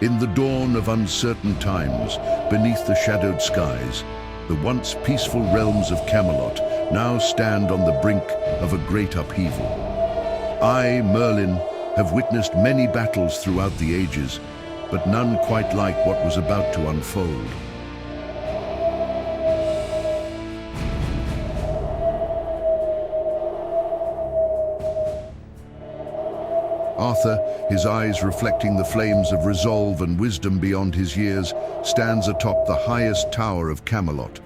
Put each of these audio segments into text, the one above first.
In the dawn of uncertain times, beneath the shadowed skies, the once peaceful realms of Camelot now stand on the brink of a great upheaval. I, Merlin, have witnessed many battles throughout the ages, but none quite like what was about to unfold. Arthur, his eyes reflecting the flames of resolve and wisdom beyond his years, stands atop the highest tower of Camelot.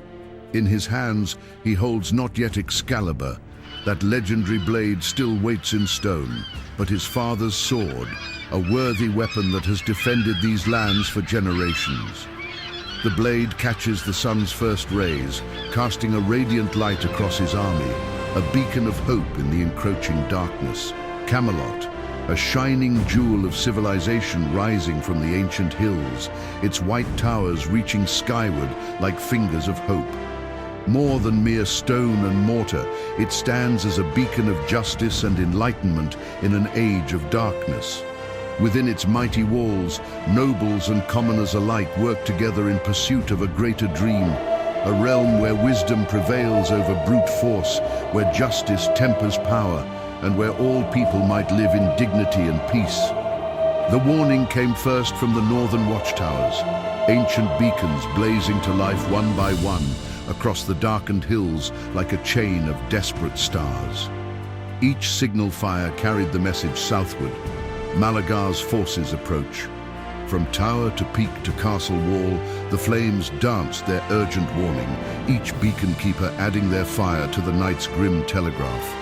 In his hands, he holds not yet Excalibur. That legendary blade still waits in stone, but his father's sword, a worthy weapon that has defended these lands for generations. The blade catches the sun's first rays, casting a radiant light across his army, a beacon of hope in the encroaching darkness. Camelot, a shining jewel of civilization rising from the ancient hills, its white towers reaching skyward like fingers of hope. More than mere stone and mortar, it stands as a beacon of justice and enlightenment in an age of darkness. Within its mighty walls, nobles and commoners alike work together in pursuit of a greater dream, a realm where wisdom prevails over brute force, where justice tempers power, and where all people might live in dignity and peace. The warning came first from the northern watchtowers, ancient beacons blazing to life one by one across the darkened hills like a chain of desperate stars. Each signal fire carried the message southward. Malagar's forces approach. From tower to peak to castle wall, the flames danced their urgent warning, each beacon keeper adding their fire to the night's grim telegraph.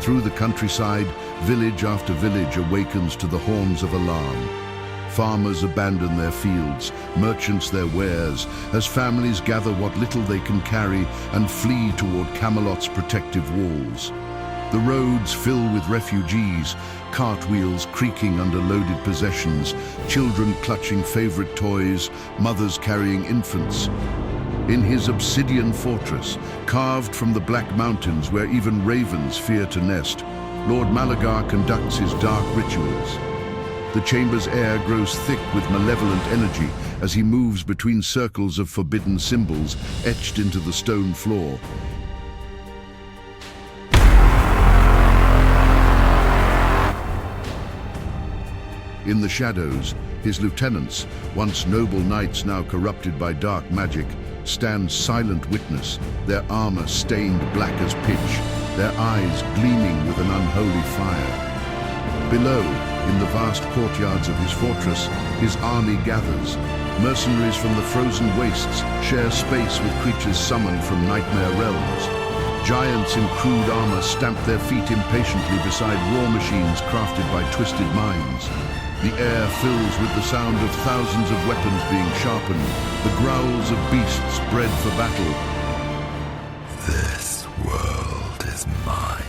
Through the countryside, village after village awakens to the horns of alarm. Farmers abandon their fields, merchants their wares, as families gather what little they can carry and flee toward Camelot's protective walls. The roads fill with refugees, cartwheels creaking under loaded possessions, children clutching favorite toys, mothers carrying infants. In his obsidian fortress, carved from the Black Mountains where even ravens fear to nest, Lord Malagar conducts his dark rituals. The chamber's air grows thick with malevolent energy as he moves between circles of forbidden symbols etched into the stone floor. In the shadows, his lieutenants, once noble knights now corrupted by dark magic, stand silent witness, their armor stained black as pitch, their eyes gleaming with an unholy fire. Below, in the vast courtyards of his fortress, his army gathers. Mercenaries from the frozen wastes share space with creatures summoned from nightmare realms. Giants in crude armor stamp their feet impatiently beside war machines crafted by twisted minds. The air fills with the sound of thousands of weapons being sharpened, the growls of beasts bred for battle. This world is mine.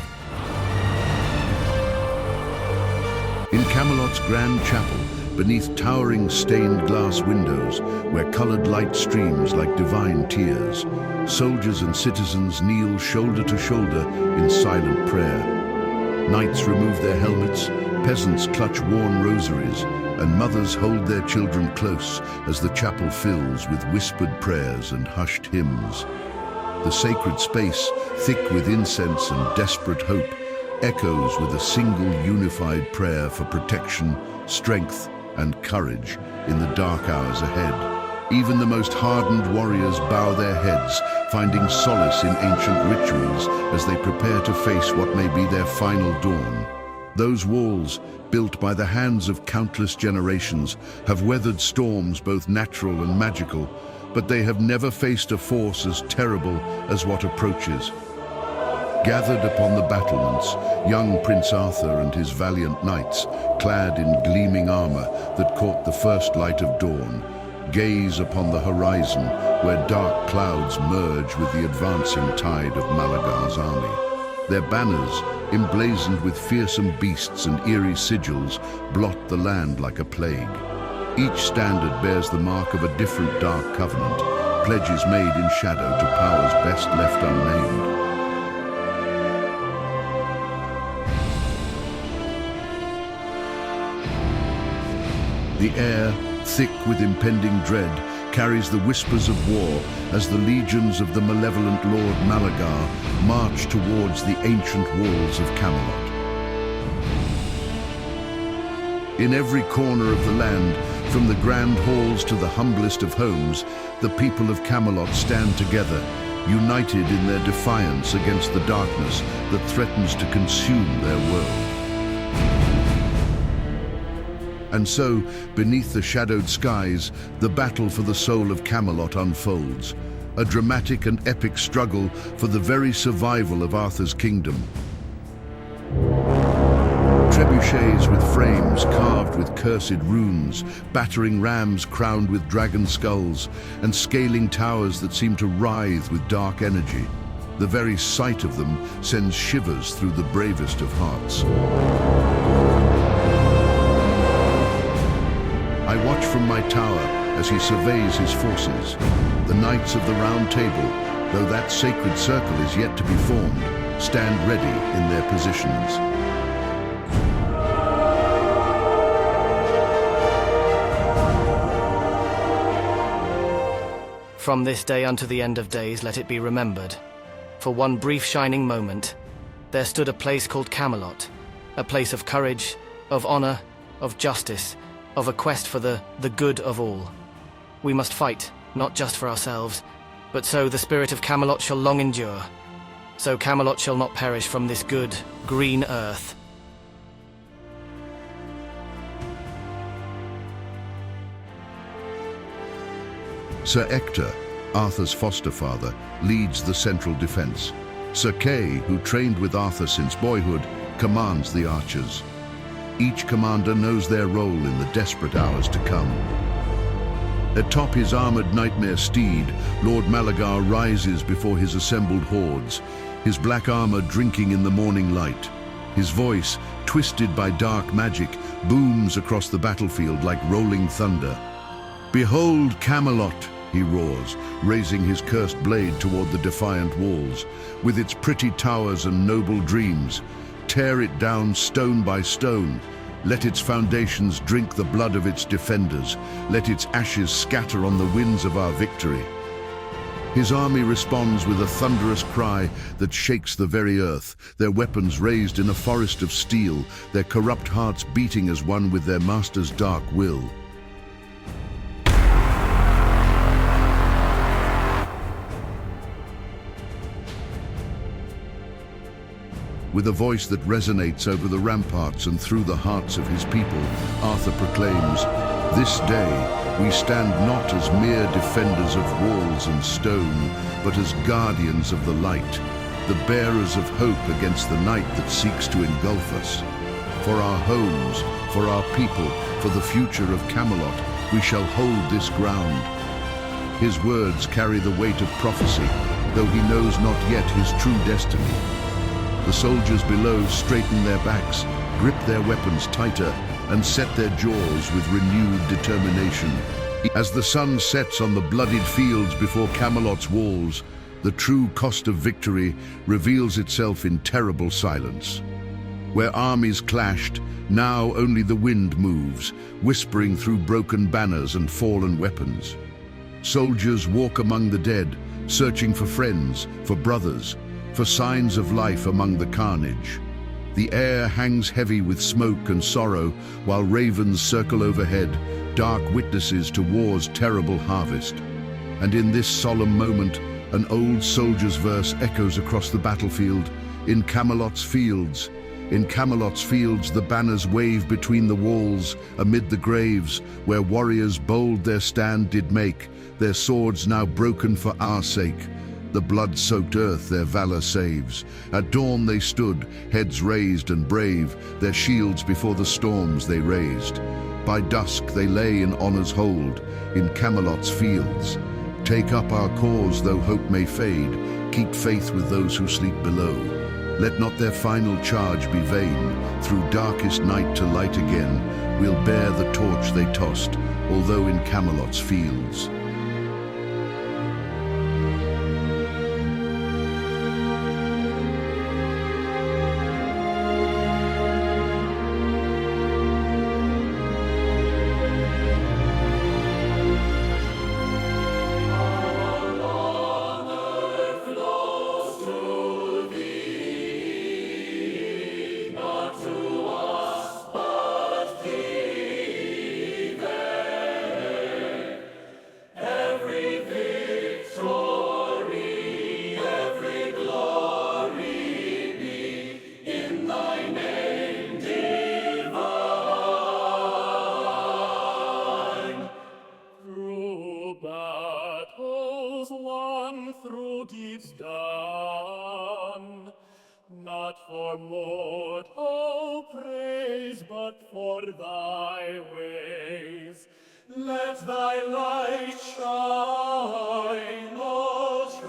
In Camelot's grand chapel, beneath towering stained glass windows, where colored light streams like divine tears, soldiers and citizens kneel shoulder to shoulder in silent prayer. Knights remove their helmets, peasants clutch worn rosaries, and mothers hold their children close as the chapel fills with whispered prayers and hushed hymns. The sacred space, thick with incense and desperate hope, echoes with a single unified prayer for protection, strength, and courage in the dark hours ahead. Even the most hardened warriors bow their heads, finding solace in ancient rituals as they prepare to face what may be their final dawn. Those walls, built by the hands of countless generations, have weathered storms both natural and magical, but they have never faced a force as terrible as what approaches. Gathered upon the battlements, young Prince Arthur and his valiant knights, clad in gleaming armor that caught the first light of dawn, gaze upon the horizon where dark clouds merge with the advancing tide of Malagar's army. Their banners, emblazoned with fearsome beasts and eerie sigils, blot the land like a plague. Each standard bears the mark of a different dark covenant, pledges made in shadow to powers best left unnamed. The air, thick with impending dread, carries the whispers of war as the legions of the malevolent Lord Malagar march towards the ancient walls of Camelot. In every corner of the land, from the grand halls to the humblest of homes, the people of Camelot stand together, united in their defiance against the darkness that threatens to consume their world. And so, beneath the shadowed skies, the battle for the soul of Camelot unfolds, a dramatic and epic struggle for the very survival of Arthur's kingdom. Trebuchets with frames carved with cursed runes, battering rams crowned with dragon skulls, and scaling towers that seem to writhe with dark energy. The very sight of them sends shivers through the bravest of hearts. I watch from my tower as he surveys his forces. The knights of the Round Table, though that sacred circle is yet to be formed, stand ready in their positions. From this day unto the end of days let it be remembered, for one brief shining moment, there stood a place called Camelot, a place of courage, of honor, of justice, of a quest for the good of all. We must fight, not just for ourselves, but so the spirit of Camelot shall long endure, so Camelot shall not perish from this good, green earth. Sir Ector, Arthur's foster father, leads the central defense. Sir Kay, who trained with Arthur since boyhood, commands the archers. Each commander knows their role in the desperate hours to come. Atop his armored nightmare steed, Lord Malagar rises before his assembled hordes, his black armor drinking in the morning light. His voice, twisted by dark magic, booms across the battlefield like rolling thunder. "Behold Camelot!" he roars, raising his cursed blade toward the defiant walls. "With its pretty towers and noble dreams, tear it down stone by stone. Let its foundations drink the blood of its defenders. Let its ashes scatter on the winds of our victory." His army responds with a thunderous cry that shakes the very earth, their weapons raised in a forest of steel, their corrupt hearts beating as one with their master's dark will. With a voice that resonates over the ramparts and through the hearts of his people, Arthur proclaims, "This day we stand not as mere defenders of walls and stone, but as guardians of the light, the bearers of hope against the night that seeks to engulf us. For our homes, for our people, for the future of Camelot, we shall hold this ground." His words carry the weight of prophecy, though he knows not yet his true destiny. The soldiers below straighten their backs, grip their weapons tighter, and set their jaws with renewed determination. As the sun sets on the bloodied fields before Camelot's walls, the true cost of victory reveals itself in terrible silence. Where armies clashed, now only the wind moves, whispering through broken banners and fallen weapons. Soldiers walk among the dead, searching for friends, for brothers, for signs of life among the carnage. The air hangs heavy with smoke and sorrow, while ravens circle overhead, dark witnesses to war's terrible harvest. And in this solemn moment, an old soldier's verse echoes across the battlefield. In Camelot's fields, the banners wave between the walls, amid the graves, where warriors bold their stand did make, their swords now broken for our sake. The blood-soaked earth their valor saves. At dawn they stood, heads raised and brave, their shields before the storms they raised. By dusk they lay in honor's hold, in Camelot's fields. Take up our cause though hope may fade, keep faith with those who sleep below. Let not their final charge be vain, through darkest night to light again, we'll bear the torch they tossed, although in Camelot's fields. through deeds done, not for mortal praise, but for thy ways. Let thy light shine, O